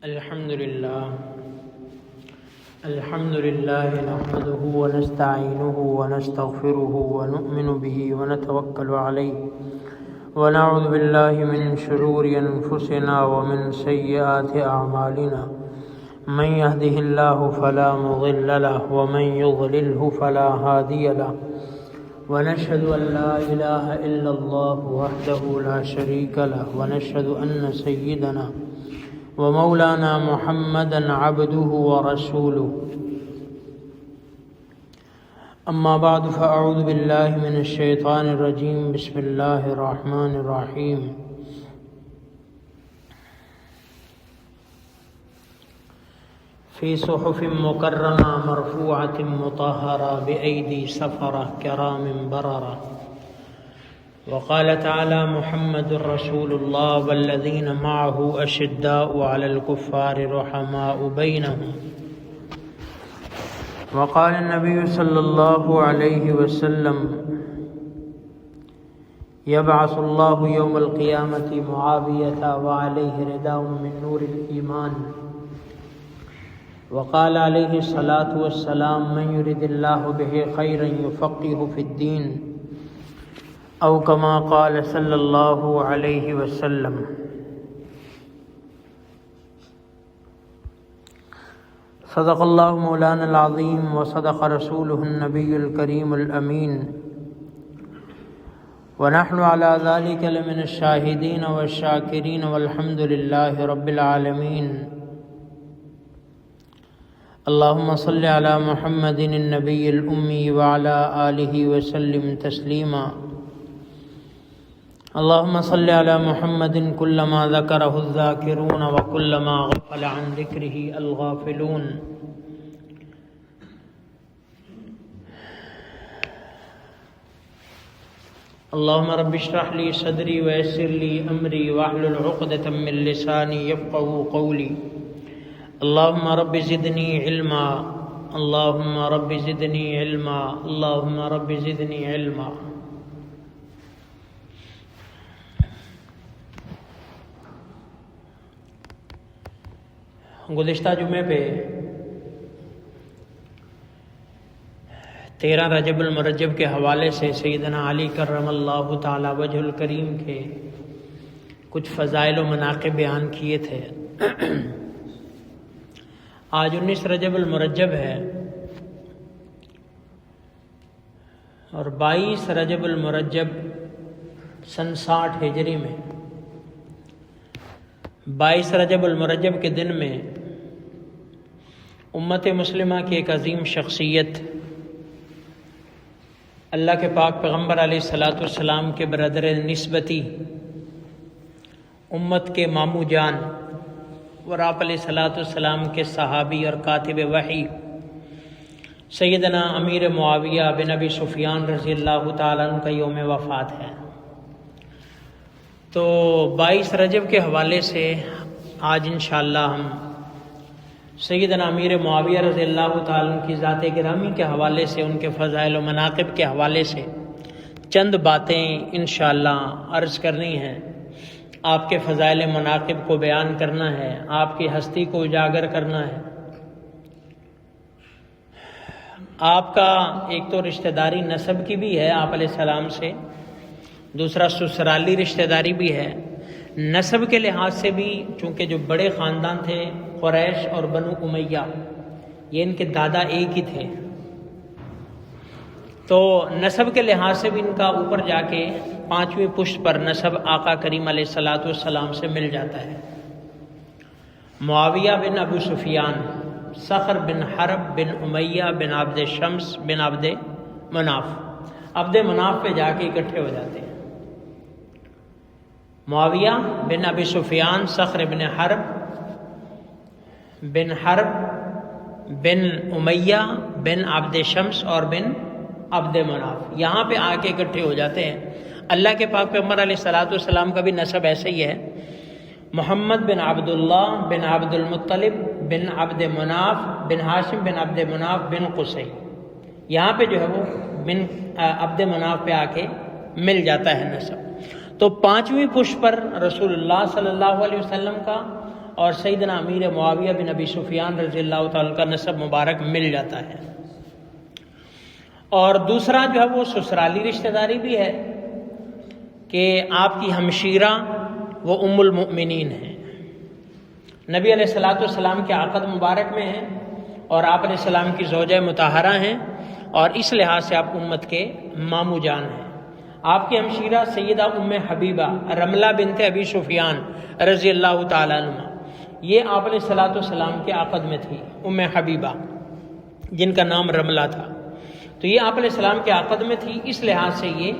الحمد لله نحمده ونستعينه ونستغفره ونؤمن به ونتوكل عليه ونعوذ بالله من شرور أنفسنا ومن سيئات أعمالنا من يهده الله فلا مضل له ومن يضلله فلا هادي له ونشهد أن لا إله إلا الله وحده لا شريك له ونشهد أن سيدنا ومولانا محمدا عبده ورسوله أما بعد فأعوذ بالله من الشيطان الرجيم بسم الله الرحمن الرحيم في صحف مكرمة مرفوعة مطهرة بأيدي سفرة كرام بررة وقال تعالى محمد رسول الله والذين معه أشداء على الكفار رحماء بينهم وقال النبي صلى الله عليه وسلم يبعث الله يوم القيامة معاوية وعليه رداء من نور الإيمان وقال عليه الصلاة والسلام من يرد الله به خيرا يفقه في الدين أو كما قال صلى الله عليه وسلم صدق الله مولانا العظيم وصدق رسوله النبي الكريم الأمين ونحن على ذلك لمن الشاهدين والشاكرين والحمد لله رب العالمين اللهم صل على محمد النبي الأمي وعلى آله وسلم تسليما اللهم صل على محمد كلما ذكره الذاكرون وكلما غفل عن ذكره الغافلون اللهم رب اشرح لي صدري ويسر لي أمري واحلل عقدة من لساني يفقهوا قولي اللهم رب زدني علما اللهم رب زدني علما اللهم رب زدني علما گزشتہ جمعے پہ 13 رجب المرجب کے حوالے سے سیدنا علی کرم اللہ تعالی وجہ الکریم کے کچھ فضائل و مناقب بیان کیے تھے۔ آج 19 رجب المرجب ہے اور 22 رجب المرجب سن 60 ہجری میں 22 رجب المرجب کے دن میں امت مسلمہ کی ایک عظیم شخصیت اللہ کے پاک پیغمبر علیہ الصلاۃ والسلام کے برادر نسبتی امت کے ماموں جان اور آپ علیہ الصلاۃ والسلام کے صحابی اور کاتب وحی سیدنا امیر معاویہ بن ابی سفیان رضی اللہ تعالیٰ عنہ کا یوم وفات ہے۔ تو 22 رجب کے حوالے سے آج انشاءاللہ ہم سیدنا امیر معاویہ رضی اللہ تعالیٰ عنہ کی ذات گرامی کے حوالے سے ان کے فضائل و مناقب کے حوالے سے چند باتیں انشاءاللہ عرض کرنی ہیں، آپ کے فضائل مناقب کو بیان کرنا ہے، آپ کی ہستی کو اجاگر کرنا ہے۔ آپ کا ایک تو رشتہ داری نسب کی بھی ہے آپ علیہ السلام سے، دوسرا سسرالی رشتہ داری بھی ہے، نسب کے لحاظ سے بھی چونکہ جو بڑے خاندان تھے قریش اور بنو امیہ یہ ان کے دادا ایک ہی تھے، تو نسب کے لحاظ سے بھی ان کا اوپر جا کے 5ویں پشت پر نسب آقا کریم علیہ الصلاۃ والسلام سے مل جاتا ہے۔ معاویہ بن ابو سفیان، صخر بن حرب بن امیہ بن عبد شمس بن عبد مناف، عبد مناف پہ جا کے اکٹھے ہو جاتے ہیں۔ معاویہ بن ابی سفیان، صخر بن حرب بن امیہ بن عبد شمس اور بن عبد مناف یہاں پہ آ کے اکٹھے ہو جاتے ہیں۔ اللہ کے پاک پیغمبر علیہ الصلاۃ والسلام کا بھی نسب ایسے ہی ہے، محمد بن عبداللہ بن عبد المطلب بن عبد مناف بن ہاشم بن عبد مناف بن قصی، یہاں پہ جو ہے وہ بن عبد مناف پہ آ کے مل جاتا ہے نسب۔ تو 5ویں پشت پر رسول اللہ صلی اللہ علیہ وسلم کا اور سیدنا امیر معاویہ بن ابی سفیان رضی اللہ تعالیٰ کا نسب مبارک مل جاتا ہے۔ اور دوسرا جو ہے وہ سسرالی رشتہ داری بھی ہے کہ آپ کی ہمشیرہ وہ ام المؤمنین ہیں، نبی علیہ الصلوۃ والسلام کے عقد مبارک میں ہیں اور آپ علیہ السلام کی زوجہ مطہرہ ہیں، اور اس لحاظ سے آپ امت کے مامو جان ہیں۔ آپ کی ہمشیرہ سیدہ ام حبیبہ رملہ بنت ابی سفیان رضی اللہ تعالیٰ عنہ، یہ آپ علیہ الصلوۃ والسلام کے عقد میں تھی، ام حبیبہ جن کا نام رملہ تھا، تو یہ آپ علیہ السلام کے عقد میں تھی، اس لحاظ سے یہ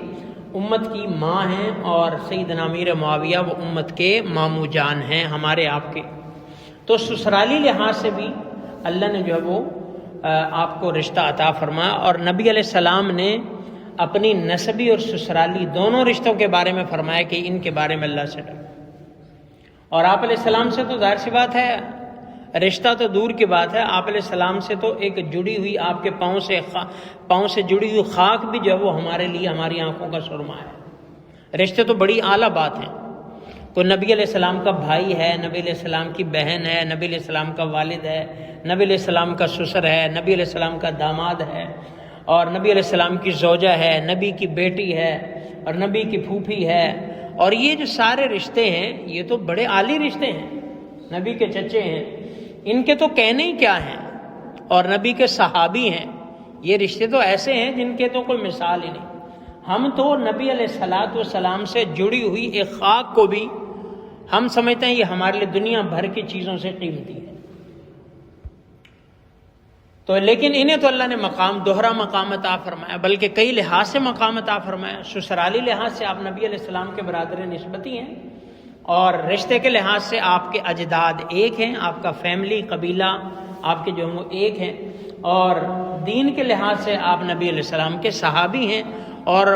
امت کی ماں ہیں، اور سیدنا امیر معاویہ وہ امت کے مامو جان ہیں ہمارے آپ کے۔ تو سسرالی لحاظ سے بھی اللہ نے جو ہے وہ آپ کو رشتہ عطا فرمایا، اور نبی علیہ السلام نے اپنی نسبی اور سسرالی دونوں رشتوں کے بارے میں فرمایا کہ ان کے بارے میں اللہ سے ڈرو۔ اور آپ علیہ السلام سے تو ظاہر سی بات ہے، رشتہ تو دور کی بات ہے، آپ علیہ السلام سے تو ایک جڑی ہوئی آپ کے پاؤں سے جڑی ہوئی خاک بھی جو ہے وہ ہمارے لیے ہماری آنکھوں کا سرما ہے۔ رشتے تو بڑی اعلیٰ بات ہیں، کوئی نبی علیہ السلام کا بھائی ہے، نبی علیہ السلام کی بہن ہے، نبی علیہ السلام کا والد ہے، نبی علیہ السلام کا سسر ہے، نبی علیہ السلام کا داماد ہے، اور نبی علیہ السلام کی زوجہ ہے، نبی کی بیٹی ہے، اور نبی کی پھوپھی ہے، اور یہ جو سارے رشتے ہیں یہ تو بڑے عالی رشتے ہیں، نبی کے چچے ہیں، ان کے تو کہنے ہی کیا ہیں، اور نبی کے صحابی ہیں، یہ رشتے تو ایسے ہیں جن کے تو کوئی مثال ہی نہیں۔ ہم تو نبی علیہ الصلوۃ والسلام سے جڑی ہوئی ایک خاک کو بھی ہم سمجھتے ہیں یہ ہمارے لیے دنیا بھر کی چیزوں سے قیمتی ہے، تو لیکن انہیں تو اللہ نے مقام دوہرا مقام عطا فرمایا، بلکہ کئی لحاظ سے مقام عطا فرمایا۔ سسرالی لحاظ سے آپ نبی علیہ السلام کے برادر نسبتی ہیں، اور رشتے کے لحاظ سے آپ کے اجداد ایک ہیں، آپ کا فیملی قبیلہ آپ کے جو وہ ایک ہیں، اور دین کے لحاظ سے آپ نبی علیہ السلام کے صحابی ہیں، اور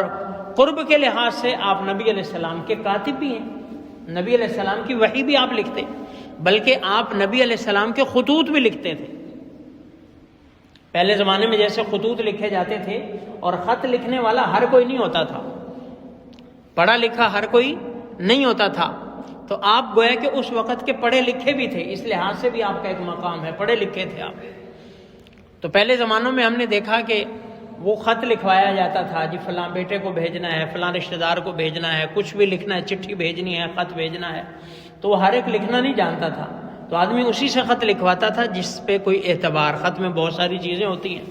قرب کے لحاظ سے آپ نبی علیہ السلام کے کاتب بھی ہیں، نبی علیہ السلام کی وحی بھی آپ لکھتے، بلکہ آپ نبی علیہ السلام کے خطوط بھی لکھتے تھے۔ پہلے زمانے میں جیسے خطوط لکھے جاتے تھے، اور خط لکھنے والا ہر کوئی نہیں ہوتا تھا، پڑھا لکھا ہر کوئی نہیں ہوتا تھا، تو آپ گویا کہ اس وقت کے پڑھے لکھے بھی تھے، اس لحاظ سے بھی آپ کا ایک مقام ہے، پڑھے لکھے تھے آپ۔ تو پہلے زمانوں میں ہم نے دیکھا کہ وہ خط لکھوایا جاتا تھا، جی فلاں بیٹے کو بھیجنا ہے، فلاں رشتہ دار کو بھیجنا ہے، کچھ بھی لکھنا ہے، چٹھی بھیجنی ہے، خط بھیجنا ہے، تو وہ ہر ایک لکھنا نہیں جانتا تھا، تو آدمی اسی سے خط لکھواتا تھا جس پہ کوئی اعتبار۔ خط میں بہت ساری چیزیں ہوتی ہیں،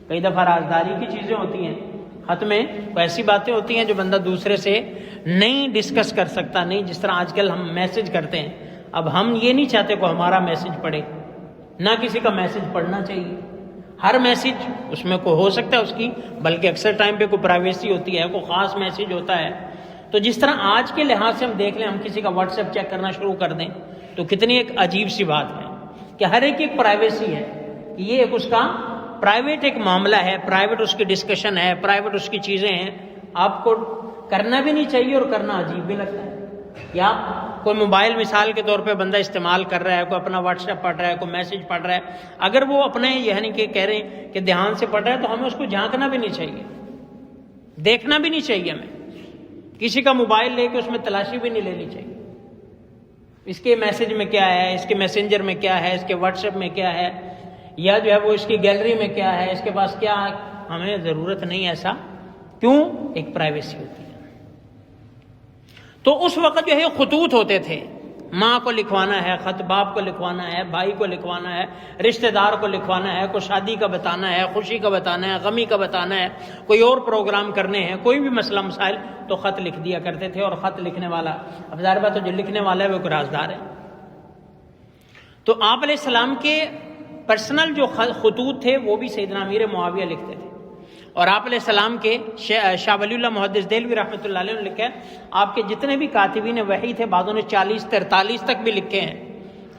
کئی دفعہ رازداری کی چیزیں ہوتی ہیں، خط میں ایسی باتیں ہوتی ہیں جو بندہ دوسرے سے نہیں ڈسکس کر سکتا، نہیں جس طرح آج کل ہم میسج کرتے ہیں۔ اب ہم یہ نہیں چاہتے کہ ہمارا میسج پڑھے، نہ کسی کا میسج پڑھنا چاہیے، ہر میسج اس میں کوئی ہو سکتا ہے اس کی، بلکہ اکثر ٹائم پہ کوئی پرائیویسی ہوتی ہے، کوئی خاص میسج ہوتا ہے، تو جس طرح آج کے لحاظ سے ہم دیکھ لیں، ہم کسی کا واٹس ایپ چیک کرنا شروع کر دیں تو کتنی ایک عجیب سی بات ہے کہ ہر ایک ایک پرائیویسی ہے، یہ ایک اس کا پرائیویٹ ایک معاملہ ہے، پرائیویٹ اس کی ڈسکشن ہے، پرائیویٹ اس کی چیزیں ہیں، آپ کو کرنا بھی نہیں چاہیے اور کرنا عجیب بھی لگتا ہے۔ یا کوئی موبائل مثال کے طور پہ بندہ استعمال کر رہا ہے، کوئی اپنا واٹس ایپ پڑھ رہا ہے، کوئی میسج پڑھ رہا ہے، اگر وہ اپنے یعنی کہ کہہ رہے ہیں کہ دھیان سے پڑھ رہا ہے تو ہمیں اس کو جھانکنا بھی نہیں چاہیے، دیکھنا بھی نہیں چاہیے، ہمیں کسی کا موبائل لے کے اس میں تلاشی بھی نہیں لینی چاہیے، اس کے میسج میں کیا ہے، اس کے میسنجر میں کیا ہے، اس کے واٹس ایپ میں کیا ہے، یا جو ہے وہ اس کی گیلری میں کیا ہے، اس کے پاس کیا ہے، ہمیں ضرورت نہیں ایسا، کیوں؟ ایک پرائیویسی ہوتی ہے۔ تو اس وقت جو ہے خطوط ہوتے تھے، ماں کو لکھوانا ہے خط، باپ کو لکھوانا ہے، بھائی کو لکھوانا ہے، رشتہ دار کو لکھوانا ہے، کوئی شادی کا بتانا ہے، خوشی کا بتانا ہے، غمی کا بتانا ہے، کوئی اور پروگرام کرنے ہیں، کوئی بھی مسئلہ مسائل، تو خط لکھ دیا کرتے تھے، اور خط لکھنے والا، اب ظاہر بات ہے جو لکھنے والا ہے وہ کوئی رازدار ہے۔ تو آپ علیہ السلام کے پرسنل جو خطوط تھے وہ بھی سیدنا امیر معاویہ لکھتے تھے، اور آپ علیہ السلام کے شاہ ولی اللہ محدث دہلوی رحمۃ اللہ علیہ نے لکھا ہے، آپ کے جتنے بھی کاتبین وحی تھے، بعضوں نے 40-43 تک بھی لکھے ہیں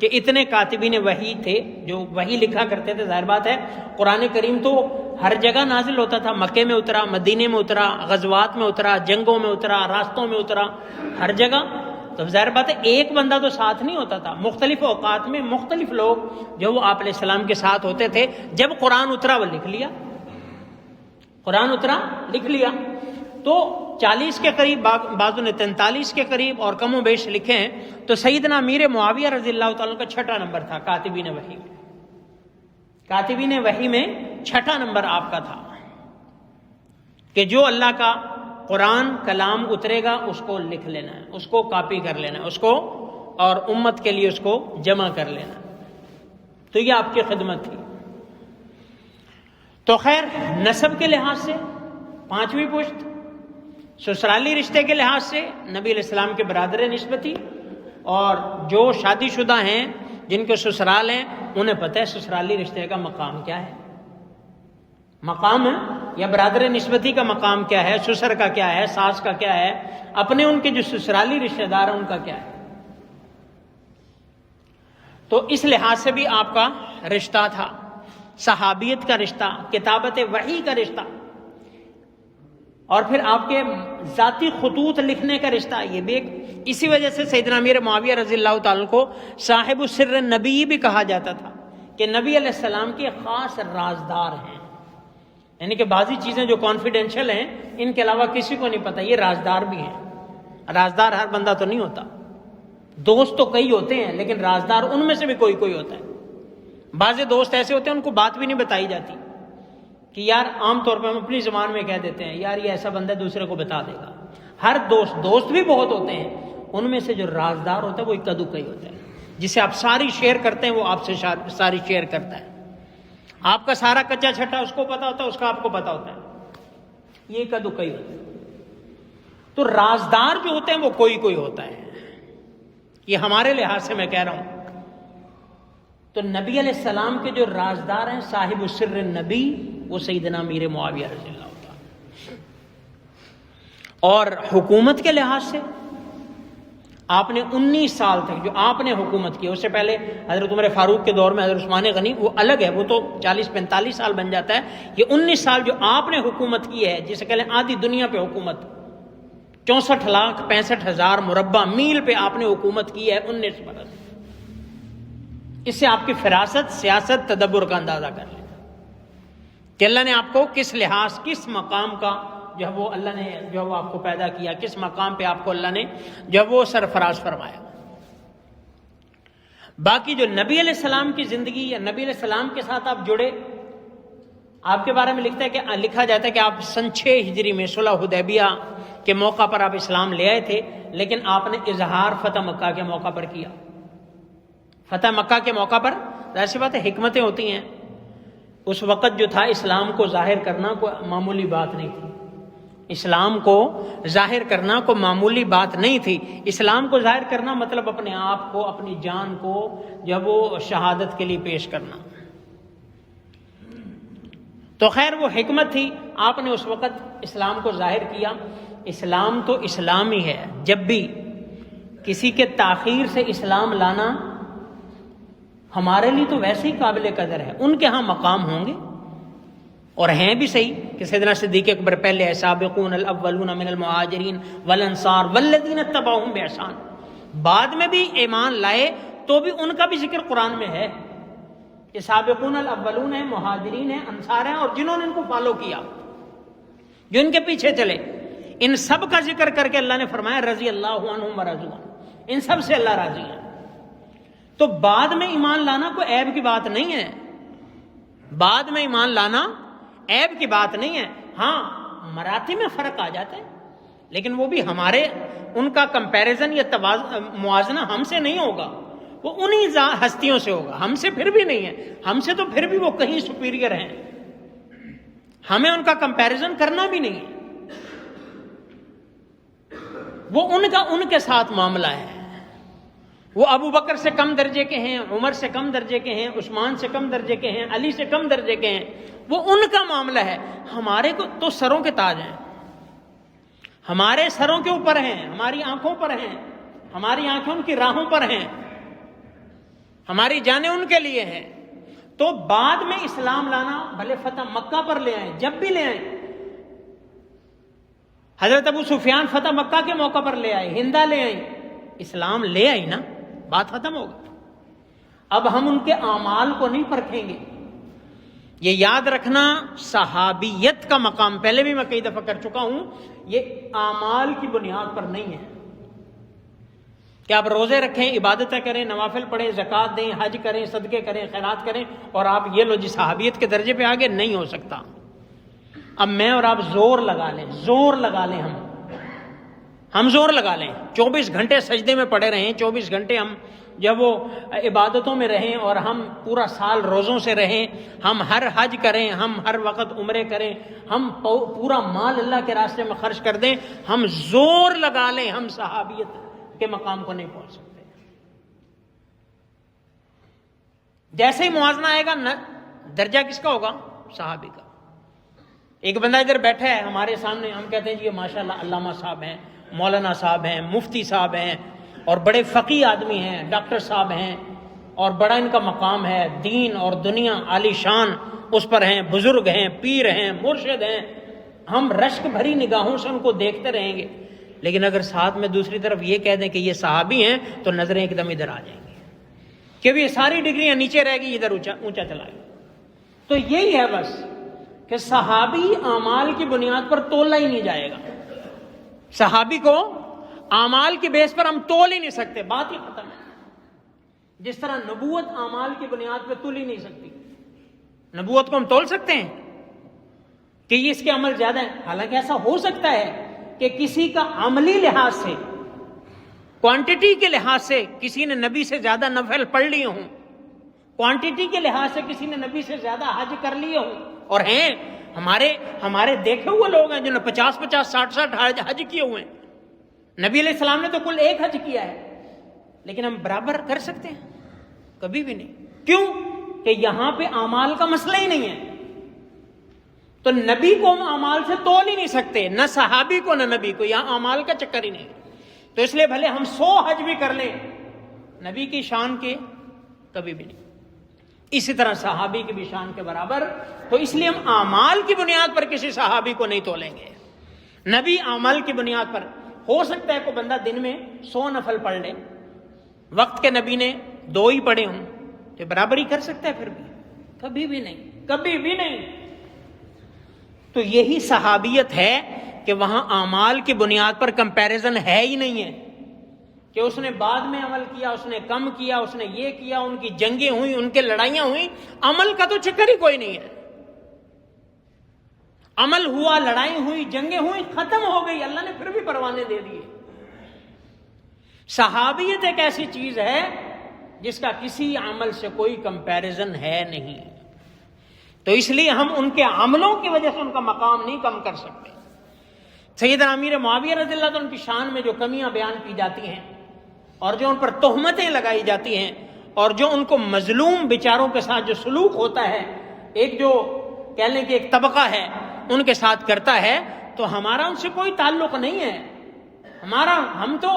کہ اتنے کاتبین وحی تھے جو وحی لکھا کرتے تھے۔ ظاہر بات ہے قرآن کریم تو ہر جگہ نازل ہوتا تھا، مکے میں اترا، مدینے میں اترا، غزوات میں اترا، جنگوں میں اترا، راستوں میں اترا، ہر جگہ، تو ظاہر بات ہے ایک بندہ تو ساتھ نہیں ہوتا تھا، مختلف اوقات میں مختلف لوگ جو وہ آپ علیہ السلام کے ساتھ ہوتے تھے، جب قرآن اترا وہ لکھ لیا، قرآن اترا لکھ لیا۔ تو 40 کے قریب، بعضوں نے 43 کے قریب اور کم و بیش لکھے ہیں، تو سیدنا امیر معاویہ رضی اللہ تعالیٰ کا 6واں نمبر تھا کاتبین وحی میں، کاتبین وحی میں 6واں نمبر آپ کا تھا کہ جو اللہ کا قرآن کلام اترے گا اس کو لکھ لینا ہے، اس کو کاپی کر لینا ہے، اس کو اور امت کے لیے اس کو جمع کر لینا. تو یہ آپ کی خدمت تھی. تو خیر نسب کے لحاظ سے 5ویں پشت، سسرالی رشتے کے لحاظ سے نبی علیہ السلام کے برادر نسبتی، اور جو شادی شدہ ہیں جن کے سسرال ہیں انہیں پتہ ہے سسرالی رشتے کا مقام کیا ہے، مقام ہے یا برادر نسبتی کا مقام کیا ہے، سسر کا کیا ہے، ساس کا کیا ہے، اپنے ان کے جو سسرالی رشتہ دار ہیں ان کا کیا ہے. تو اس لحاظ سے بھی آپ کا رشتہ تھا، صحابیت کا رشتہ، کتابت وحی کا رشتہ، اور پھر آپ کے ذاتی خطوط لکھنے کا رشتہ. یہ بھی ایک، اسی وجہ سے سیدنا امیر معاویہ رضی اللہ تعالیٰ کو صاحب السر نبی بھی کہا جاتا تھا کہ نبی علیہ السلام کے خاص رازدار ہیں، یعنی کہ بعضی چیزیں جو کانفیڈینشیل ہیں ان کے علاوہ کسی کو نہیں پتہ، یہ رازدار بھی ہیں. رازدار ہر بندہ تو نہیں ہوتا، دوست تو کئی ہوتے ہیں لیکن رازدار ان میں سے بھی کوئی کوئی ہوتا ہے. بعض دوست ایسے ہوتے ہیں ان کو بات بھی نہیں بتائی جاتی کہ یار، عام طور پہ ہم اپنی زبان میں کہہ دیتے ہیں یار یہ ایسا بندہ دوسرے کو بتا دے گا. ہر دوست بھی بہت ہوتے ہیں، ان میں سے جو رازدار ہوتا ہے وہ اکا دکا ہی ہوتا ہے، جسے آپ ساری شیئر کرتے ہیں وہ آپ سے ساری شیئر کرتا ہے. آپ کا سارا کچا چھٹا اس کو پتا ہوتا ہے، اس کا آپ کو پتا ہوتا ہے، یہ اکا دکا ہی ہوتا ہے. تو رازدار جو ہوتے ہیں وہ کوئی کوئی ہوتا ہے. یہ ہمارے لحاظ سے میں کہہ رہا ہوں. تو نبی علیہ السلام کے جو رازدار ہیں صاحب السر نبی، وہ سیدنا امیر معاویہ رضی اللہ عنہ. اور حکومت کے لحاظ سے آپ نے 19 سال تک جو آپ نے حکومت کی، اس سے پہلے حضرت عمر فاروق کے دور میں حضرت عثمان غنی، وہ الگ ہے، وہ تو 40-45 سال بن جاتا ہے. یہ 19 سال جو آپ نے حکومت کی ہے، جسے کہہ لیں آدھی دنیا پہ حکومت، 64,65,000 مربع میل پہ آپ نے حکومت کی ہے 19 برس. اس سے آپ کی فراست، سیاست، تدبر کا اندازہ کر لیں کہ اللہ نے آپ کو کس لحاظ، کس مقام کا جو ہے وہ اللہ نے جو ہے وہ آپ کو پیدا کیا، کس مقام پہ آپ کو اللہ نے جو ہے وہ سرفراز فرمایا. باقی جو نبی علیہ السلام کی زندگی یا نبی علیہ السلام کے ساتھ آپ جڑے، آپ کے بارے میں لکھا جاتا ہے کہ آپ سن 6 ہجری میں صلح حدیبیہ کے موقع پر آپ اسلام لے آئے تھے، لیکن آپ نے اظہار فتح مکہ کے موقع پر کیا. فتح مکہ کے موقع پر ظاہر سی بات ہے حکمتیں ہوتی ہیں. اس وقت جو تھا اسلام کو ظاہر کرنا کوئی معمولی بات نہیں تھی، اسلام کو ظاہر کرنا کوئی معمولی بات نہیں تھی. اسلام کو ظاہر کرنا مطلب اپنے آپ کو، اپنی جان کو جب وہ شہادت کے لیے پیش کرنا. تو خیر وہ حکمت تھی، آپ نے اس وقت اسلام کو ظاہر کیا. اسلام تو اسلام ہی ہے. جب بھی کسی کے تاخیر سے اسلام لانا ہمارے لیے تو ویسے ہی قابل قدر ہے. ان کے ہاں مقام ہوں گے اور ہیں بھی صحیح کہ سیدنا صدیق اکبر پہلے ہے، سابقون الاولون من المہاجرین والانصار والذین اتبعوہم باحسان. بعد میں بھی ایمان لائے تو بھی ان کا بھی ذکر قرآن میں ہے کہ سابقون الاولون ہیں، مہاجرین ہیں، انصار ہیں، اور جنہوں نے ان کو فالو کیا، جو ان کے پیچھے چلے، ان سب کا ذکر کر کے اللہ نے فرمایا رضی اللہ عنہم ورضوا عنہ، ان سب سے اللہ راضی ہے. تو بعد میں ایمان لانا کوئی عیب کی بات نہیں ہے، بعد میں ایمان لانا عیب کی بات نہیں ہے. ہاں مراتب میں فرق آ جاتا ہے، لیکن وہ بھی ہمارے ان کا کمپیریزن یا موازنہ ہم سے نہیں ہوگا، وہ انہی ہستیوں سے ہوگا، ہم سے پھر بھی نہیں ہے. ہم سے تو پھر بھی وہ کہیں سپیریئر ہیں، ہمیں ان کا کمپیریزن کرنا بھی نہیں ہے. وہ ان کے ساتھ معاملہ ہے. وہ ابو بکر سے کم درجے کے ہیں، عمر سے کم درجے کے ہیں، عثمان سے کم درجے کے ہیں، علی سے کم درجے کے ہیں. وہ ان کا معاملہ ہے. ہمارے کو تو سروں کے تاج ہیں، ہمارے سروں کے اوپر ہیں، ہماری آنکھوں پر ہیں، ہماری آنکھیں ان کی راہوں پر ہیں، ہماری جانیں ان کے لیے ہیں. تو بعد میں اسلام لانا بھلے فتح مکہ پر لے آئیں، جب بھی لے آئیں. حضرت ابو سفیان فتح مکہ کے موقع پر لے آئے، ہندا لے آئیں، اسلام لے آئی نا، بات ختم ہوگی. اب ہم ان کے اعمال کو نہیں پرکھیں گے. یہ یاد رکھنا، صحابیت کا مقام پہلے بھی میں کئی دفعہ کر چکا ہوں، یہ اعمال کی بنیاد پر نہیں ہے کہ آپ روزے رکھیں، عبادتیں کریں، نوافل پڑھیں، زکوٰۃ دیں، حج کریں، صدقے کریں، خیرات کریں اور آپ یہ لو جی صحابیت کے درجے پہ آگے نہیں ہو سکتا۔ اب میں اور آپ زور لگا لیں، ہم زور لگا لیں، 24 گھنٹے سجدے میں پڑے رہیں، 24 گھنٹے ہم جب وہ عبادتوں میں رہیں اور ہم پورا سال روزوں سے رہیں، ہم ہر حج کریں، ہم ہر وقت عمرے کریں، ہم پورا مال اللہ کے راستے میں خرچ کر دیں، ہم زور لگا لیں، ہم صحابیت کے مقام کو نہیں پہنچ سکتے۔ جیسے ہی موازنہ آئے گا درجہ کس کا ہوگا؟ صحابی کا۔ ایک بندہ ادھر بیٹھا ہے ہمارے سامنے، ہم کہتے ہیں جی یہ ماشاءاللہ علامہ صاحب ہیں، مولانا صاحب ہیں، مفتی صاحب ہیں اور بڑے فقیہ آدمی ہیں، ڈاکٹر صاحب ہیں اور بڑا ان کا مقام ہے، دین اور دنیا عالی شان اس پر ہیں، بزرگ ہیں، پیر ہیں، مرشد ہیں، ہم رشک بھری نگاہوں سے ان کو دیکھتے رہیں گے۔ لیکن اگر ساتھ میں دوسری طرف یہ کہہ دیں کہ یہ صحابی ہیں تو نظریں ایک دم ادھر آ جائیں گی کہ یہ ساری ڈگریاں نیچے رہ گی، ادھر اونچا چلا گیا۔ تو یہی ہے بس کہ صحابی اعمال کی بنیاد پر تولا ہی نہیں جائے گا، صحابی کو اعمال کی بیس پر ہم تول ہی نہیں سکتے، بات ہی ختم ہے۔ جس طرح نبوت اعمال کی بنیاد پہ تول ہی نہیں سکتی، نبوت کو ہم تول سکتے ہیں کہ یہ اس کے عمل زیادہ ہیں؟ حالانکہ ایسا ہو سکتا ہے کہ کسی کا عملی لحاظ سے، کوانٹٹی کے لحاظ سے کسی نے نبی سے زیادہ نفل پڑھ لیے ہوں، کوانٹٹی کے لحاظ سے کسی نے نبی سے زیادہ حج کر لیے ہوں، اور ہیں ہمارے دیکھے ہوئے لوگ ہیں جنہوں نے 50 60 حج کیے ہوئے ہیں۔ نبی علیہ السلام نے تو کل 1 حج کیا ہے، لیکن ہم برابر کر سکتے ہیں؟ کبھی بھی نہیں۔ کیوں؟ کہ یہاں پہ اعمال کا مسئلہ ہی نہیں ہے، تو نبی کو ہم اعمال سے تول ہی نہیں سکتے، نہ صحابی کو نہ نبی کو، یہاں اعمال کا چکر ہی نہیں۔ تو اس لیے بھلے ہم 100 حج بھی کر لیں، نبی کی شان کے کبھی بھی نہیں، اسی طرح صحابی کی بھی شان کے برابر۔ تو اس لیے ہم اعمال کی بنیاد پر کسی صحابی کو نہیں تولیں گے، نبی اعمال کی بنیاد پر۔ ہو سکتا ہے کوئی بندہ دن میں 100 نفل پڑھ لے، وقت کے نبی نے 2 ہی پڑھے ہوں، تو برابر ہی کر سکتا ہے، پھر بھی کبھی بھی نہیں، کبھی بھی نہیں۔ تو یہی صحابیت ہے کہ وہاں اعمال کی بنیاد پر کمپیریزن ہے ہی نہیں ہے کہ اس نے بعد میں عمل کیا، اس نے کم کیا، اس نے یہ کیا، ان کی جنگیں ہوئیں، ان کے لڑائیاں ہوئیں، عمل کا تو چکر ہی کوئی نہیں ہے۔ عمل ہوا، لڑائی ہوئی، جنگیں ہوئی، ختم ہو گئی، اللہ نے پھر بھی پروانے دے دیے۔ صحابیت ایک ایسی چیز ہے جس کا کسی عمل سے کوئی کمپیریزن ہے نہیں، تو اس لیے ہم ان کے عملوں کی وجہ سے ان کا مقام نہیں کم کر سکتے۔ سیدنا امیر معاویہ رضی اللہ عنہ کی شان میں جو کمیاں بیان کی جاتی ہیں اور جو ان پر تہمتیں لگائی جاتی ہیں اور جو ان کو مظلوم بیچاروں کے ساتھ جو سلوک ہوتا ہے، ایک جو کہہ لیں کہ ایک طبقہ ہے ان کے ساتھ کرتا ہے، تو ہمارا ان سے کوئی تعلق نہیں ہے۔ ہم تو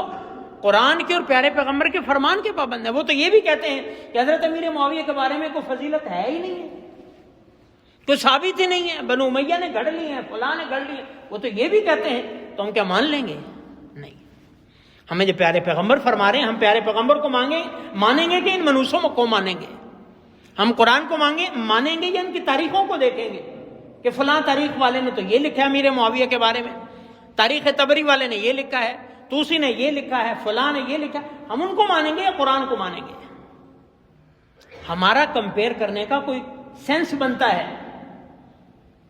قرآن کے اور پیارے پیغمبر کے فرمان کے پابند ہیں۔ وہ تو یہ بھی کہتے ہیں کہ حضرت امیر معاویہ کے بارے میں کوئی فضیلت ہے ہی نہیں ہے، کوئی ثابت ہی نہیں ہے، بنو امیہ نے گھڑ لی ہیں، فلاں نے گھڑ لی ہیں، وہ تو یہ بھی کہتے ہیں، تو ہم کیا مان لیں گے؟ نہیں۔ ہمیں جو پیارے پیغمبر فرما رہے ہیں، ہم پیارے پیغمبر کو مانیں گے کہ ان منوسوں کو مانیں گے؟ ہم قرآن کو مانیں گے یا ان کی تاریخوں کو دیکھیں گے کہ فلاں تاریخ والے نے تو یہ لکھا ہے امیر معاویہ کے بارے میں، تاریخ طبری والے نے یہ لکھا ہے، توسی نے یہ لکھا ہے، فلاں نے یہ لکھا ہے، ہم ان کو مانیں گے یا قرآن کو مانیں گے؟ ہمارا کمپیئر کرنے کا کوئی سینس بنتا ہے،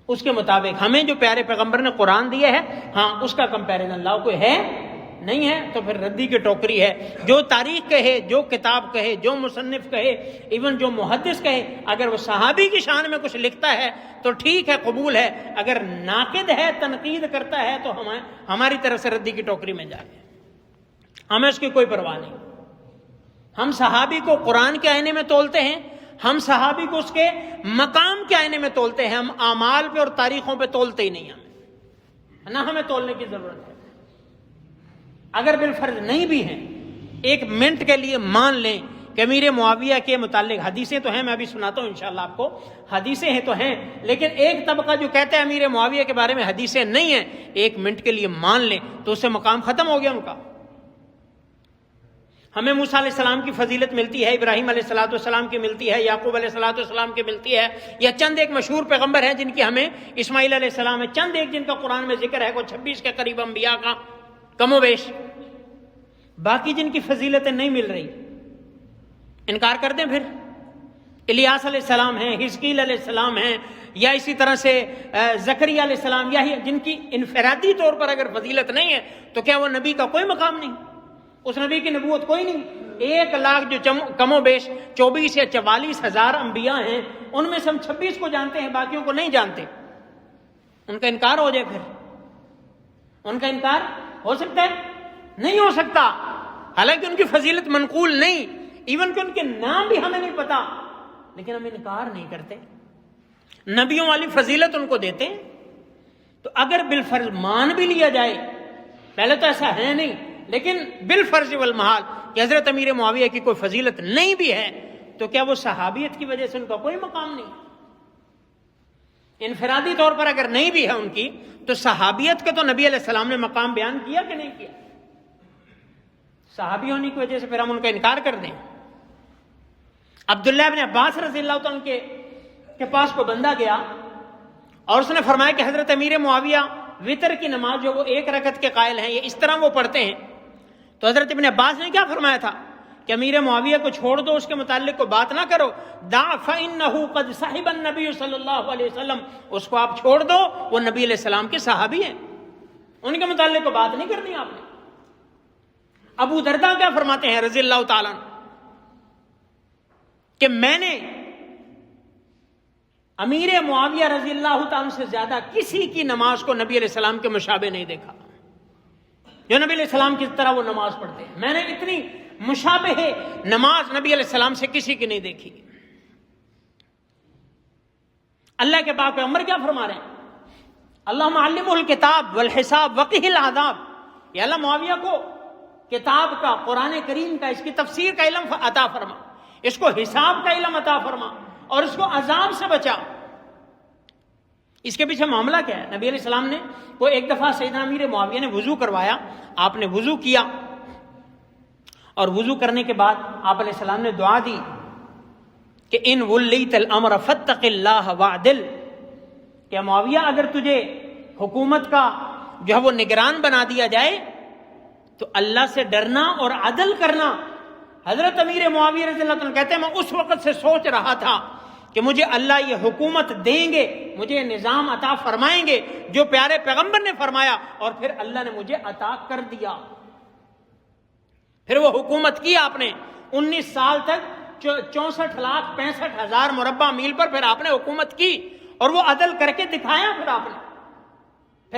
اس کے مطابق ہمیں جو پیارے پیغمبر نے قرآن دیا ہے، ہاں اس کا کمپیریزن لاؤ، کوئی ہے نہیں ہے تو پھر ردی کی ٹوکری ہے۔ جو تاریخ کہے، جو کتاب کہے، جو مصنف کہے، ایون جو محدث کہے، اگر وہ صحابی کی شان میں کچھ لکھتا ہے تو ٹھیک ہے، قبول ہے، اگر ناقد ہے، تنقید کرتا ہے، تو ہماری طرف سے ردی کی ٹوکری میں جائے، ہمیں اس کی کوئی پرواہ نہیں۔ ہم صحابی کو قرآن کے آئینے میں تولتے ہیں، ہم صحابی کو اس کے مقام کے آئینے میں تولتے ہیں، ہم اعمال پہ اور تاریخوں پہ تولتے ہی نہیں، ہمیں تولنے کی ضرورت ہے۔ اگر بالفرض نہیں بھی ہیں، 1 منٹ کے لیے مان لیں کہ امیر معاویہ کے متعلق حدیثیں تو ہیں، میں ابھی سناتا ہوں انشاءاللہ آپ کو، حدیثیں ہیں تو ہیں، لیکن ایک طبقہ جو کہتا ہے امیر معاویہ کے بارے میں حدیثیں نہیں ہیں، 1 منٹ کے لیے مان لیں تو اس سے مقام ختم ہو گیا ان کا۔ ہمیں موسیٰ علیہ السلام کی فضیلت ملتی ہے، ابراہیم علیہ السلام کی ملتی ہے، یعقوب علیہ السلام کی ملتی ہے، یا چند ایک مشہور پیغمبر ہیں جن کی ہمیں، اسماعیل علیہ السلام ہے، چند ایک جن کا قرآن میں ذکر ہے، کوئی 26 کے قریب انبیاء کا کم و بیش، باقی جن کی فضیلتیں نہیں مل رہی انکار کر دیں پھر؟ الیاس علیہ السلام ہیں، حزقیل علیہ السلام ہیں، یا اسی طرح سے زکریا علیہ السلام، یا جن کی انفرادی طور پر اگر فضیلت نہیں ہے تو کیا وہ نبی کا کوئی مقام نہیں؟ اس نبی کی نبوت کوئی نہیں؟ 1,00,000 جو کم و بیش 24 یا 44 ہزار انبیاء ہیں، ان میں سے ہم 26 کو جانتے ہیں، باقیوں کو نہیں جانتے، ان کا انکار ہو جائے پھر؟ ان کا انکار ہو سکتا ہے؟ نہیں ہو سکتا، حالانکہ ان کی فضیلت منقول نہیں، ایون کہ ان کے نام بھی ہمیں نہیں پتا، لیکن ہم انکار نہیں کرتے، نبیوں والی فضیلت ان کو دیتے ہیں۔ تو اگر بالفرض مان بھی لیا جائے، پہلے تو ایسا ہے نہیں، لیکن بالفرض والمحال کہ حضرت امیر معاویہ کی کوئی فضیلت نہیں بھی ہے، تو کیا وہ صحابیت کی وجہ سے ان کا کوئی مقام نہیں؟ انفرادی طور پر اگر نہیں بھی ہے ان کی، تو صحابیت کا تو نبی علیہ السلام نے مقام بیان کیا کہ نہیں کیا؟ صحابی ہونے کی وجہ سے پھر ہم ان کا انکار کر دیں؟ عبداللہ ابن عباس رضی اللہ عنہ کے پاس کو بندہ گیا اور اس نے فرمایا کہ حضرت امیر معاویہ وتر کی نماز جو وہ 1 رکعت کے قائل ہیں، یہ اس طرح وہ پڑھتے ہیں، تو حضرت ابن عباس نے کیا فرمایا تھا کہ امیر معاویہ کو چھوڑ دو، اس کے متعلق کو بات نہ کرو، دع فإنہ قد صحب النبی صلی اللہ علیہ وسلم، اس کو آپ چھوڑ دو، وہ نبی علیہ السلام کے صحابی ہیں، ان کے متعلق کو بات نہیں کرنی آپ نے۔ ابو درداء کیا فرماتے ہیں رضی اللہ تعالیٰ کہ میں نے امیر معاویہ رضی اللہ تعالیٰ سے زیادہ کسی کی نماز کو نبی علیہ السلام کے مشابہ نہیں دیکھا، جو نبی علیہ السلام کی طرح وہ نماز پڑھتے ہیں، میں نے اتنی مشابہ نماز نبی علیہ السلام سے کسی کی نہیں دیکھی۔ اللہ کے پاک پیغمبر کیا فرما رہے ہیں؟ اللہم علمہ الکتاب والحساب وقہ العذاب، یا اللہ معاویہ کو کتاب کا، قرآن کریم کا، اس کی تفسیر کا علم عطا فرما، اس کو حساب کا علم عطا فرما، اور اس کو عذاب سے بچا۔ اس کے پیچھے معاملہ کیا ہے؟ نبی علیہ السلام نے وہ ایک دفعہ سیدنا امیر معاویہ نے وضو کروایا، آپ نے وضو کیا، اور وضو کرنے کے بعد آپ علیہ السلام نے دعا دی کہ ان ولیت الامر فاتق اللہ وعدل، کہ معاویہ اگر تجھے حکومت کا جو ہے وہ نگران بنا دیا جائے تو اللہ سے ڈرنا اور عدل کرنا۔ حضرت امیر معاویہ رضی اللہ عنہ کہتے ہیں میں اس وقت سے سوچ رہا تھا کہ مجھے اللہ یہ حکومت دیں گے، مجھے نظام عطا فرمائیں گے جو پیارے پیغمبر نے فرمایا، اور پھر اللہ نے مجھے عطا کر دیا۔ پھر وہ حکومت کی آپ نے 19 سال تک، 64,65,000 مربع میل پر پھر آپ نے حکومت کی، اور وہ عدل کر کے دکھایا۔ پھر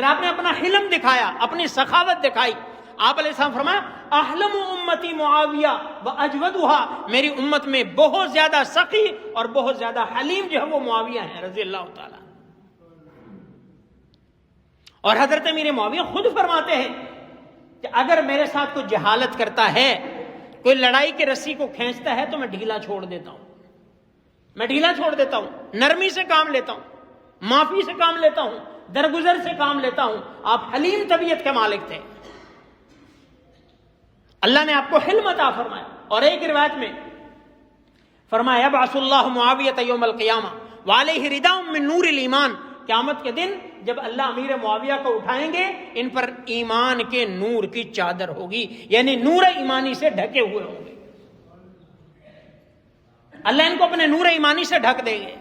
آپ نے اپنا حلم دکھایا، اپنی سخاوت دکھائی۔ آپ علیہ السلام فرمایا احلم امتی معاویہ و اجودھا، میری امت میں بہت زیادہ سخی اور بہت زیادہ حلیم جو ہے وہ معاویہ ہیں رضی اللہ تعالی۔ اور حضرت امیر معاویہ خود فرماتے ہیں کہ اگر میرے ساتھ کوئی جہالت کرتا ہے، کوئی لڑائی کی رسی کو کھینچتا ہے، تو میں ڈھیلا چھوڑ دیتا ہوں، میں ڈھیلا چھوڑ دیتا ہوں، نرمی سے کام لیتا ہوں، معافی سے کام لیتا ہوں، درگزر سے کام لیتا ہوں۔ آپ حلیم طبیعت کے مالک تھے، اللہ نے آپ کو حلم عطا فرمایا۔ اور ایک روایت میں فرمایا یبعث اللہ معاویہ یوم القیامہ وعلیہ رداء من نور الایمان، قیامت کے دن جب اللہ امیر معاویہ کو اٹھائیں گے، ان پر ایمان کے نور کی چادر ہوگی، یعنی نور ایمانی سے ڈھکے ہوئے ہوں گے، اللہ ان کو اپنے نور ایمانی سے ڈھک دیں گے۔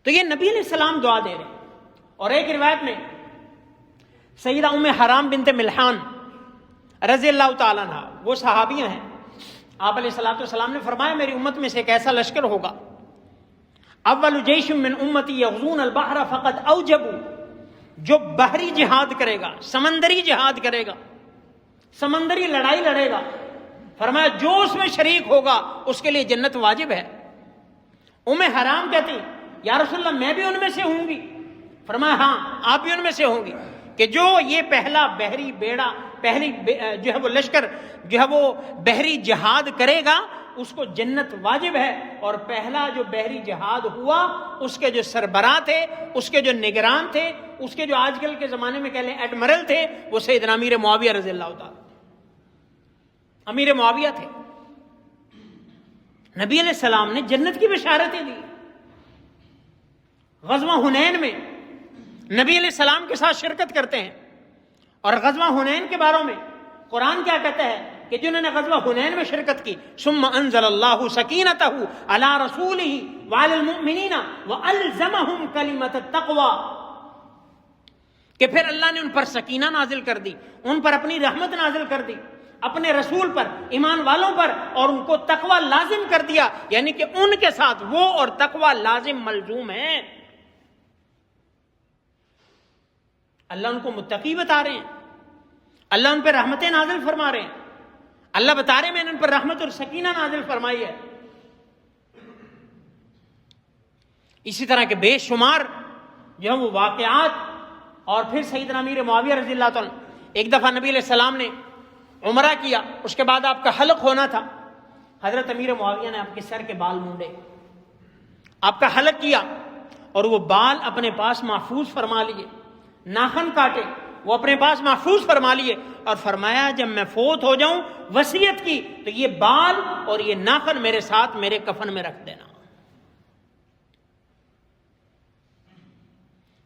تو یہ نبی علیہ السلام دعا دے رہے ہیں۔ اور ایک روایت میں سیدہ ام حرام بنت ملحان رضی اللہ تعالیٰ عنہ، وہ صحابیہ ہیں، آپ علیہ السلام نے فرمایا میری امت میں سے ایک ایسا لشکر ہوگا، اول جیش من امتی یغزون البحر فقد اوجبوا، جو بحری جہاد کرے گا، سمندری جہاد کرے گا، سمندری لڑائی لڑے گا، فرمایا جو اس میں شریک ہوگا اس کے لیے جنت واجب ہے۔ ام حرام کہتی یا رسول اللہ میں بھی ان میں سے ہوں گی؟ فرمایا ہاں آپ بھی ان میں سے ہوں گی، کہ جو یہ پہلا بحری بیڑا، پہلی جو ہے وہ لشکر جو ہے وہ بحری جہاد کرے گا اس کو جنت واجب ہے۔ اور پہلا جو بحری جہاد ہوا اس کے جو سربراہ تھے، اس کے جو نگران تھے، اس کے جو آج کل کے زمانے میں کہہ لیں ایڈمرل تھے، وہ سیدنا امیر معاویہ رضی اللہ تعالیٰ۔ امیر معاویہ تھے. نبی علیہ السلام نے جنت کی بشارتیں دی. غزوہ حنین میں نبی علیہ السلام کے ساتھ شرکت کرتے ہیں, اور غزوہ حنین کے بارے میں قرآن کیا کہتا ہے کہ جنہوں نے غزوہ حنین میں شرکت کی, ثم انزل اللہ سکینتہ علی رسولہ وعلی المؤمنین والزمہم کلمۃ التقوی, کہ پھر اللہ نے ان پر سکینہ نازل کر دی, ان پر اپنی رحمت نازل کر دی, اپنے رسول پر, ایمان والوں پر, اور ان کو تقوی لازم کر دیا, یعنی کہ ان کے ساتھ وہ اور تقوی لازم ملزوم ہے. اللہ ان کو متقی بتا رہے ہیں, اللہ ان پہ رحمتیں نازل فرما رہے ہیں, اللہ بتا رہے ہیں میں نے ان پر رحمت اور سکینہ نازل فرمائی ہے. اسی طرح کے بے شمار جو ہے وہ واقعات. اور پھر سیدنا امیر معاویہ رضی اللہ تعالیٰ, ایک دفعہ نبی علیہ السلام نے عمرہ کیا, اس کے بعد آپ کا حلق ہونا تھا. حضرت امیر معاویہ نے آپ کے سر کے بال مونڈے, آپ کا حلق کیا, اور وہ بال اپنے پاس محفوظ فرما لیے, ناخن کاٹے وہ اپنے پاس محفوظ فرما لیے, اور فرمایا جب میں فوت ہو جاؤں وصیت کی تو یہ بال اور یہ ناخن میرے ساتھ میرے کفن میں رکھ دینا.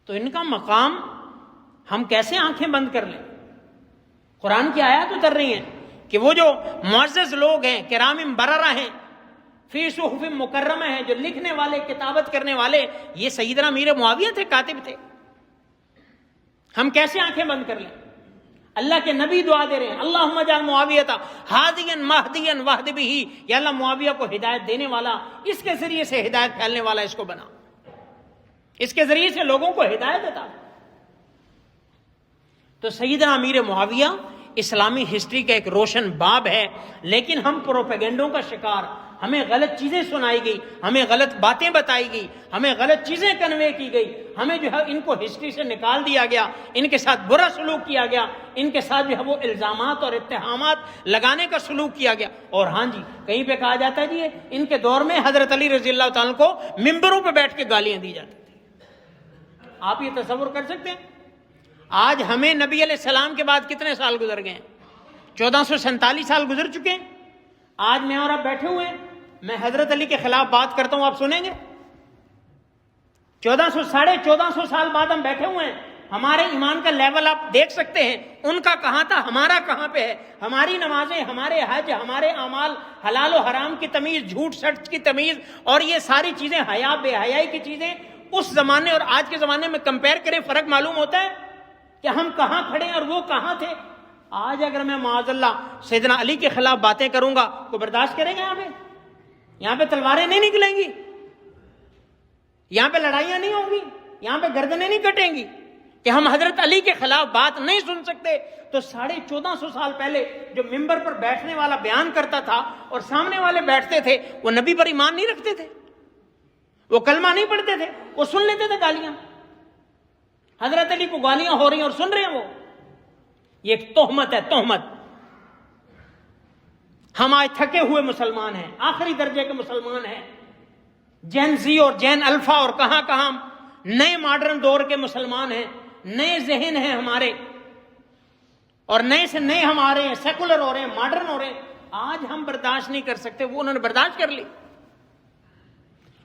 تو ان کا مقام ہم کیسے آنکھیں بند کر لیں؟ قرآن کی آیات اتر رہی ہیں کہ وہ جو معزز لوگ ہیں, کرام بررہ ہیں, فی صحف مکرمہ ہیں, جو لکھنے والے, کتابت کرنے والے, یہ سیدنا امیر معاویہ تھے, کاتب تھے. ہم کیسے آنکھیں بند کر لیں؟ اللہ کے نبی دعا دے رہے ہیں, اللہم اجعل معاویہ ہادیا مہدیا واہد بہ, یا اللہ معاویہ کو ہدایت دینے والا, اس کے ذریعے سے ہدایت پھیلنے والا اس کو بنا, اس کے ذریعے سے لوگوں کو ہدایت دیتا. تو سیدنا امیر معاویہ اسلامی ہسٹری کا ایک روشن باب ہے, لیکن ہم پروپیگنڈوں کا شکار, ہمیں غلط چیزیں سنائی گئی, ہمیں غلط باتیں بتائی گئی, ہمیں غلط چیزیں کنوے کی گئی, ہمیں جو ہے ان کو ہسٹری سے نکال دیا گیا, ان کے ساتھ برا سلوک کیا گیا, ان کے ساتھ جو ہے وہ الزامات اور اتہامات لگانے کا سلوک کیا گیا. اور ہاں جی, کہیں پہ کہا جاتا ہے جی ان کے دور میں حضرت علی رضی اللہ تعالیٰ کو ممبروں پہ بیٹھ کے گالیاں دی جاتی تھی. آپ یہ تصور کر سکتے ہیں؟ آج ہمیں نبی علیہ السلام کے بعد کتنے سال گزر گئے ہیں؟ 1447 سال گزر چکے ہیں. آج میں اور آپ بیٹھے ہوئے ہیں, میں حضرت علی کے خلاف بات کرتا ہوں, آپ سنیں گے؟ 1450 سال بعد ہم بیٹھے ہوئے ہیں. ہمارے ایمان کا لیول آپ دیکھ سکتے ہیں, ان کا کہاں تھا, ہمارا کہاں پہ ہے. ہماری نمازیں, ہمارے حج, ہمارے اعمال, حلال و حرام کی تمیز, جھوٹ سچ کی تمیز, اور یہ ساری چیزیں, حیا بے حیائی کی چیزیں, اس زمانے اور آج کے زمانے میں کمپیئر کریں, فرق معلوم ہوتا ہے کہ ہم کہاں کھڑے ہیں اور وہ کہاں تھے. آج اگر میں معاذ اللہ سیدنا علی کے خلاف باتیں کروں گا, کوئی برداشت کرے گا؟ یہاں پہ تلواریں نہیں نکلیں گی, یہاں پہ لڑائیاں نہیں ہوں گی, یہاں پہ گردنیں نہیں کٹیں گی کہ ہم حضرت علی کے خلاف بات نہیں سن سکتے. تو 1450 سال پہلے جو ممبر پر بیٹھنے والا بیان کرتا تھا اور سامنے والے بیٹھتے تھے, وہ نبی پر ایمان نہیں رکھتے تھے, وہ کلمہ نہیں پڑھتے تھے, وہ سن لیتے تھے گالیاں. حضرت علی کو گالیاں ہو رہی ہیں اور سن رہے ہیں وہ. یہ ایک تہمت ہے, تہمت. ہم آج تھکے ہوئے مسلمان ہیں, آخری درجے کے مسلمان ہیں, جین زی اور جین الفا اور کہاں کہاں نئے ماڈرن دور کے مسلمان ہیں, نئے ذہن ہیں ہمارے, اور نئے سے نئے ہم آ رہے ہیں, سیکولر ہو رہے ہیں, ماڈرن ہو رہے ہیں. آج ہم برداشت نہیں کر سکتے, وہ انہوں نے برداشت کر لی.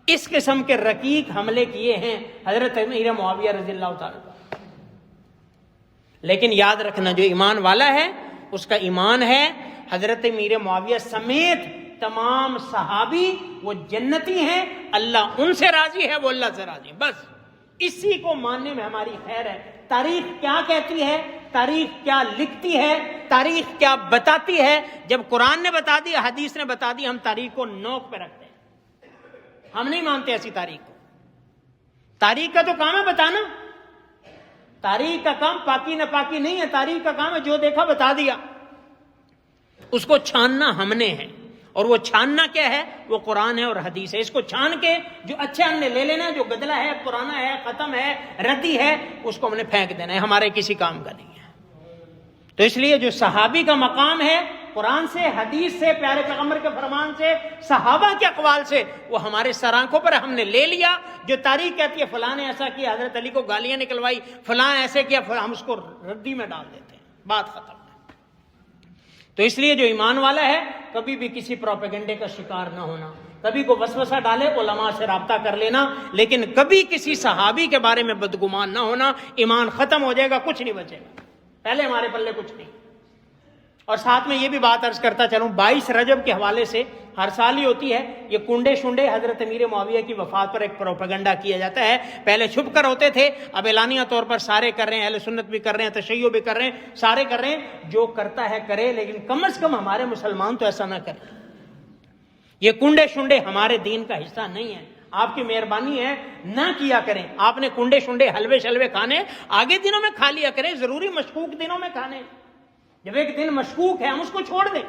اس قسم کے رقیق حملے کیے ہیں حضرت امیر معاویہ رضی اللہ تعالیٰ. لیکن یاد رکھنا, جو ایمان والا ہے اس کا ایمان ہے حضرت امیر معاویہ سمیت تمام صحابی وہ جنتی ہیں, اللہ ان سے راضی ہے, وہ اللہ سے راضی ہے. بس اسی کو ماننے میں ہماری خیر ہے. تاریخ کیا کہتی ہے, تاریخ کیا لکھتی ہے, تاریخ کیا بتاتی ہے, جب قرآن نے بتا دی, حدیث نے بتا دی, ہم تاریخ کو نوک پہ رکھتے ہیں. ہم نہیں مانتے ایسی تاریخ کو. تاریخ کا تو کام ہے بتانا, تاریخ کا کام پاکی نہ پاکی نہیں ہے. تاریخ کا کام ہے جو دیکھا بتا دیا, اس کو چھاننا ہم نے ہے. اور وہ چھاننا کیا ہے, وہ قرآن ہے اور حدیث ہے. اس کو چھان کے جو اچھا ہم نے لے لینا, جو گدلا ہے, پرانا ہے, ختم ہے, ردی ہے, اس کو ہم نے پھینک دینا ہے, ہمارے کسی کام کا نہیں ہے. تو اس لیے جو صحابی کا مقام ہے, قرآن سے, حدیث سے, پیارے پیغمبر کے فرمان سے, صحابہ کے اقوال سے, وہ ہمارے سر آنکھوں پر ہم نے لے لیا. جو تاریخ کہتی ہے فلاں نے ایسا کیا, حضرت علی کو گالیاں نکلوائی, فلاں ایسے کیا, ہم اس کو ردی میں ڈال دیتے ہیں, بات ختم. تو اس لیے جو ایمان والا ہے کبھی بھی کسی پروپیگنڈے کا شکار نہ ہونا، کبھی کو وسوسہ ڈالے علماء سے رابطہ کر لینا، لیکن کبھی کسی صحابی کے بارے میں بدگمان نہ ہونا، ایمان ختم ہو جائے گا، کچھ نہیں بچے گا، پہلے ہمارے پلے کچھ نہیں۔ اور ساتھ میں یہ بھی بات عرض کرتا چلوں، 22 رجب کے حوالے سے ہر سال ہی ہوتی ہے، یہ کنڈے شنڈے حضرت امیر معاویہ کی وفات پر ایک پروپیگنڈا کیا جاتا ہے، پہلے چھپ کر ہوتے تھے، اب اعلانیہ طور پر سارے کر رہے ہیں، اہل سنت بھی کر رہے ہیں، تشیع بھی کر رہے ہیں، سارے کر رہے ہیں، جو کرتا ہے کرے، لیکن کم از کم ہمارے مسلمان تو ایسا نہ کریں۔ یہ کنڈے شنڈے ہمارے دین کا حصہ نہیں ہے، آپ کی مہربانی ہے نہ کیا کریں۔ آپ نے کنڈے شنڈے حلوے شلوے کھانے آگے دنوں میں کھا لیا کریں، ضروری مشکوک دنوں میں کھانے، جب ایک دن مشکوک ہے ہم اس کو چھوڑ دیں۔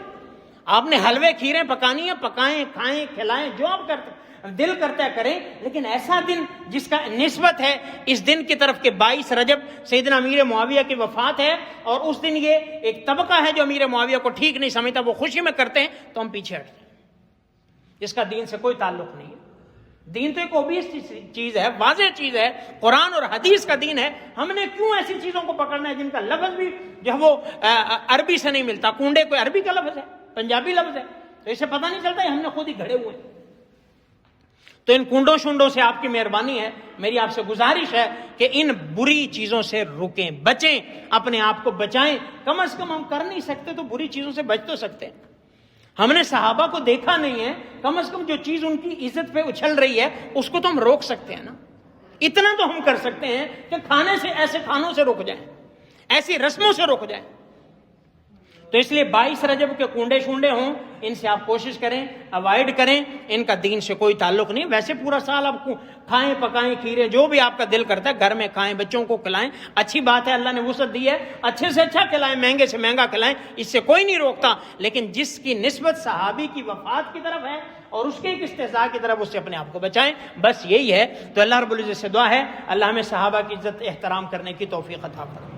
آپ نے حلوے کھیریں پکانی ہیں، پکائیں، کھائیں، کھلائیں، جو آپ کرتے دل کرتا ہے کریں، لیکن ایسا دن جس کا نسبت ہے اس دن کی طرف کہ 22 رجب سیدنا امیر معاویہ کی وفات ہے، اور اس دن یہ ایک طبقہ ہے جو امیر معاویہ کو ٹھیک نہیں سمجھتا، وہ خوشی میں کرتے ہیں، تو ہم پیچھے ہٹتے ہیں۔ اس کا دین سے کوئی تعلق نہیں ہے۔ دین تو ایک اوبیس چیز ہے، واضح چیز ہے، قرآن اور حدیث کا دین ہے۔ ہم نے کیوں ایسی چیزوں کو پکڑنا ہے جن کا لفظ بھی جو وہ عربی سے نہیں ملتا؟ کنڈے کوئی عربی کا لفظ ہے، پنجابی لفظ ہے، تو اسے پتہ نہیں چلتا، ہم نے خود ہی گھڑے ہوئے۔ تو ان کنڈوں شنڈوں سے آپ کی مہربانی ہے، میری آپ سے گزارش ہے کہ ان بری چیزوں سے رکیں، بچیں، اپنے آپ کو بچائیں۔ کم از کم ہم کر نہیں سکتے تو بری چیزوں سے بچ تو سکتے ہیں۔ ہم نے صحابہ کو دیکھا نہیں ہے، کم از کم جو چیز ان کی عزت پہ اچھل رہی ہے اس کو تو ہم روک سکتے ہیں نا۔ اتنا تو ہم کر سکتے ہیں کہ کھانے سے، ایسے کھانوں سے رک جائیں، ایسی رسموں سے رک جائیں۔ تو اس لیے 22 رجب کے کنڈے شنڈے ہوں، ان سے آپ کوشش کریں، اوائڈ کریں، ان کا دین سے کوئی تعلق نہیں۔ ویسے پورا سال آپ کھائیں، پکائیں، کھیریں، جو بھی آپ کا دل کرتا ہے گھر میں کھائیں، بچوں کو کھلائیں، اچھی بات ہے، اللہ نے وسعت دی ہے، اچھے سے اچھا کھلائیں، مہنگے سے مہنگا کھلائیں، اس سے کوئی نہیں روکتا، لیکن جس کی نسبت صحابی کی وفات کی طرف ہے اور اس کے ایک استحضاء کی طرف، اس سے اپنے آپ کو بچائیں، بس یہی ہے۔ تو اللہ رب العزت سے دعا ہے اللہ ہمیں صحابہ کی عزت احترام کرنے کی توفیق عطا فرمائے۔